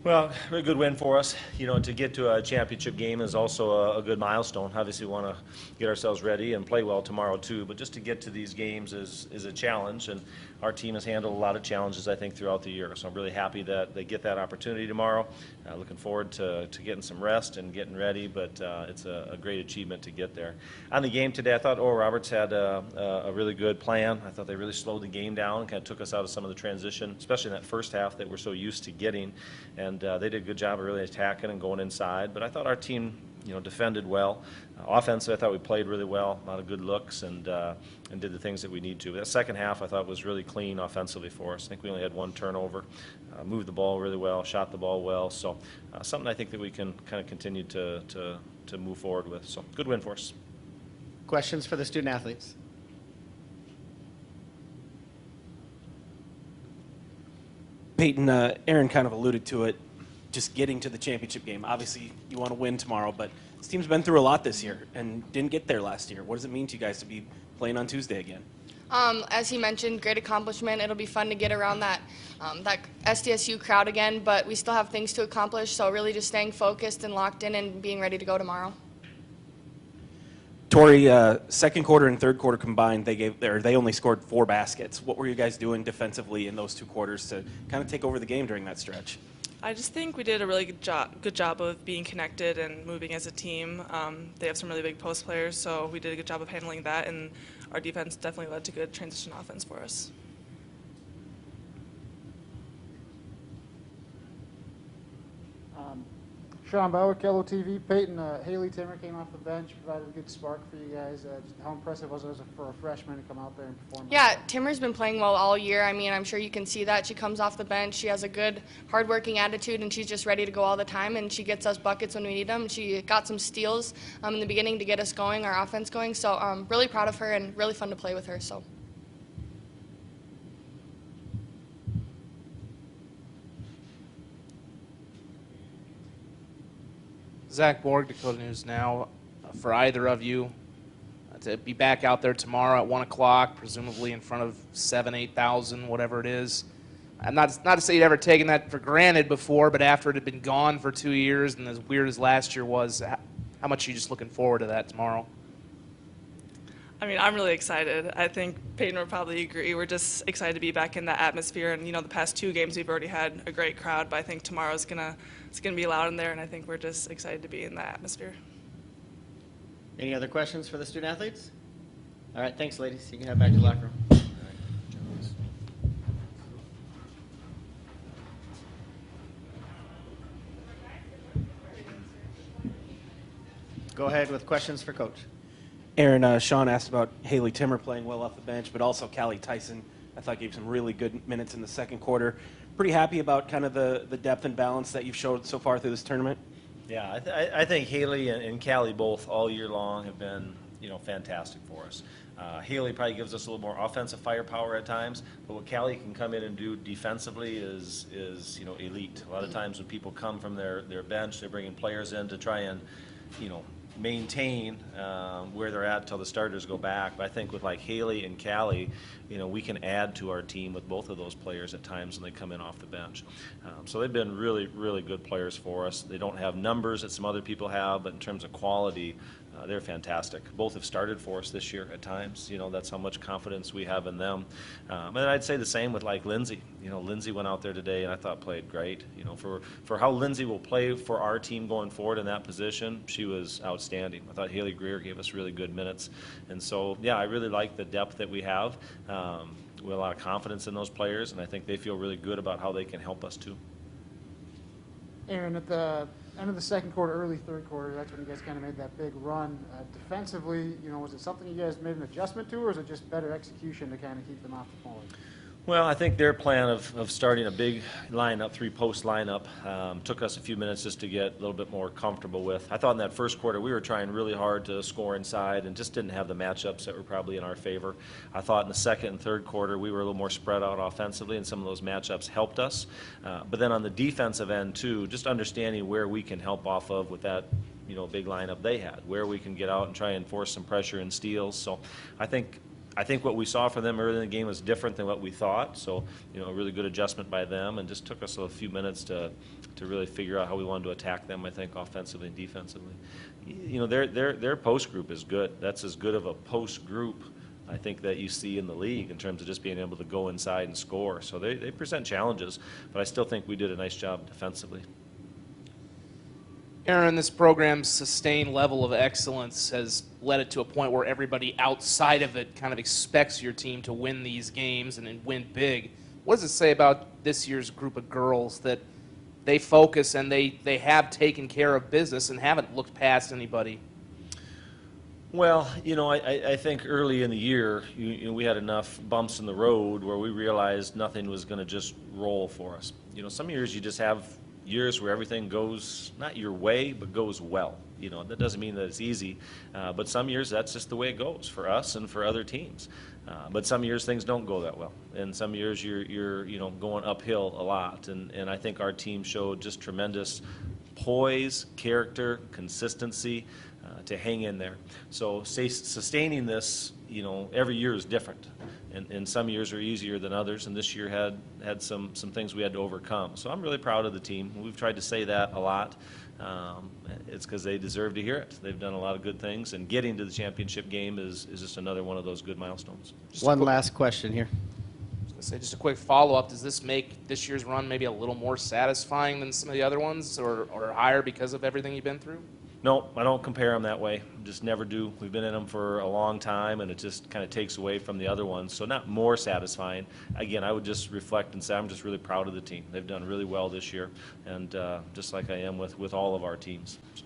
Well, a good win for us. You know, to get to a championship game is also a good milestone. Obviously, we want to get ourselves ready and play well tomorrow too. But just to get to these games is a challenge, and our team has handled a lot of challenges, I think, throughout the year. So I'm really happy that they get that opportunity tomorrow. Looking forward to getting some rest and getting ready. But it's a great achievement to get there. On the game today, I thought Oral Roberts had a really good plan. I thought they really slowed the game down and kind of took us out of some of the transition, especially in that first half that we're so used to getting. And they did a good job of really attacking and going inside. But I thought our team, defended well. Offensive, I thought we played really well, a lot of good looks, and did the things that we need to. That second half, I thought, was really clean offensively for us. I think we only had one turnover, moved the ball really well, shot the ball well. So something I think that we can kind of continue to move forward with. So good win for us. Questions for the student athletes? Peyton, Aaron kind of alluded to it, just getting to the championship game. Obviously, you want to win tomorrow, but this team's been through a lot this year and didn't get there last year. What does it mean to you guys to be playing on Tuesday again? As he mentioned, great accomplishment. It'll be fun to get around that SDSU crowd again, but we still have things to accomplish, so really just staying focused and locked in and being ready to go tomorrow. Tori, second quarter and third quarter combined, they only scored 4 baskets. What were you guys doing defensively in those 2 quarters to kind of take over the game during that stretch? I just think we did a really good job of being connected and moving as a team. They have some really big post players, so we did a good job of handling that, and our defense definitely led to good transition offense for us. Sean Bauer, Kello TV. Peyton, Haley Timmer came off the bench, provided a good spark for you guys. Just how impressive was it for a freshman to come out there and perform? Yeah, Timmer's been playing well all year. I mean, I'm sure you can see that. She comes off the bench. She has a good, hard-working attitude, and she's just ready to go all the time, and she gets us buckets when we need them. She got some steals in the beginning to get us going, our offense going. So I'm really proud of her and really fun to play with her. So. Zach Borg, Dakota News Now. For either of you to be back out there tomorrow at 1 o'clock, presumably in front of 7,000, 8,000, whatever it is. I'm not to say you'd ever taken that for granted before, but after it had been gone for 2 years and as weird as last year was, how much are you just looking forward to that tomorrow? I mean, I'm really excited. I think Peyton would probably agree. We're just excited to be back in that atmosphere. And, the past 2 games we've already had a great crowd, but I think tomorrow's it's gonna be loud in there, and I think we're just excited to be in that atmosphere. Any other questions for the student athletes? All right, thanks, ladies. You can head back to the locker room. Go ahead with questions for Coach. Aaron, Sean asked about Haley Timmer playing well off the bench, but also Callie Tyson, I thought, gave some really good minutes in the second quarter. Pretty happy about kind of the depth and balance that you've showed so far through this tournament? Yeah, I think Haley and Callie both all year long have been, fantastic for us. Haley probably gives us a little more offensive firepower at times, but what Callie can come in and do defensively is elite. A lot of times when people come from their bench, they're bringing players in to try and, maintain where they're at until the starters go back. But I think with like Haley and Callie, we can add to our team with both of those players at times when they come in off the bench. So they've been really, really good players for us. They don't have numbers that some other people have, but in terms of quality, they're fantastic. Both have started for us this year at times. That's how much confidence we have in them. And I'd say the same with like Lindsay. Lindsay went out there today and I thought played great. For how Lindsay will play for our team going forward in that position, she was outstanding. I thought Haley Greer gave us really good minutes. And so, yeah, I really like the depth that we have. We have a lot of confidence in those players, and I think they feel really good about how they can help us too. Aaron, at the end of the second quarter, early third quarter, that's when you guys kind of made that big run. Defensively, was it something you guys made an adjustment to, or is it just better execution to kind of keep them off the point? Well, I think their plan of starting a big lineup, 3-post lineup, took us a few minutes just to get a little bit more comfortable with. I thought in that first quarter we were trying really hard to score inside and just didn't have the matchups that were probably in our favor. I thought in the second and third quarter we were a little more spread out offensively, and some of those matchups helped us. But then on the defensive end too, just understanding where we can help off of with that big lineup they had, where we can get out and try and force some pressure and steals. So I think what we saw from them early in the game was different than what we thought. So, a really good adjustment by them, and just took us a few minutes to to really figure out how we wanted to attack them, I think, offensively and defensively. You know, their post group is good. That's as good of a post group, I think, that you see in the league in terms of just being able to go inside and score. So they present challenges, but I still think we did a nice job defensively. Aaron, this program's sustained level of excellence has led it to a point where everybody outside of it kind of expects your team to win these games and then win big. What does it say about this year's group of girls that they focus and they have taken care of business and haven't looked past anybody? Well, you know, I think early in the year, you know, we had enough bumps in the road where we realized nothing was going to just roll for us. You know, some years you just have years where everything goes not your way, but goes well. You know, that doesn't mean that it's easy, but some years that's just the way it goes for us and for other teams. But some years things don't go that well, and some years you're you know, going uphill a lot. And I think our team showed just tremendous poise, character, consistency to hang in there. So sustaining this, you know, every year is different. And some years are easier than others, and this year had some things we had to overcome. So I'm really proud of the team. We've tried to say that a lot. It's because they deserve to hear it. They've done a lot of good things, and getting to the championship game is just another one of those good milestones. One last question here. Say just a quick follow-up. Does this make this year's run maybe a little more satisfying than some of the other ones, or higher because of everything you've been through? No, I don't compare them that way. Just never do. We've been in them for a long time, and it just kind of takes away from the other ones. So not more satisfying. Again, I would just reflect and say I'm just really proud of the team. They've done really well this year, and just like I am with all of our teams. So.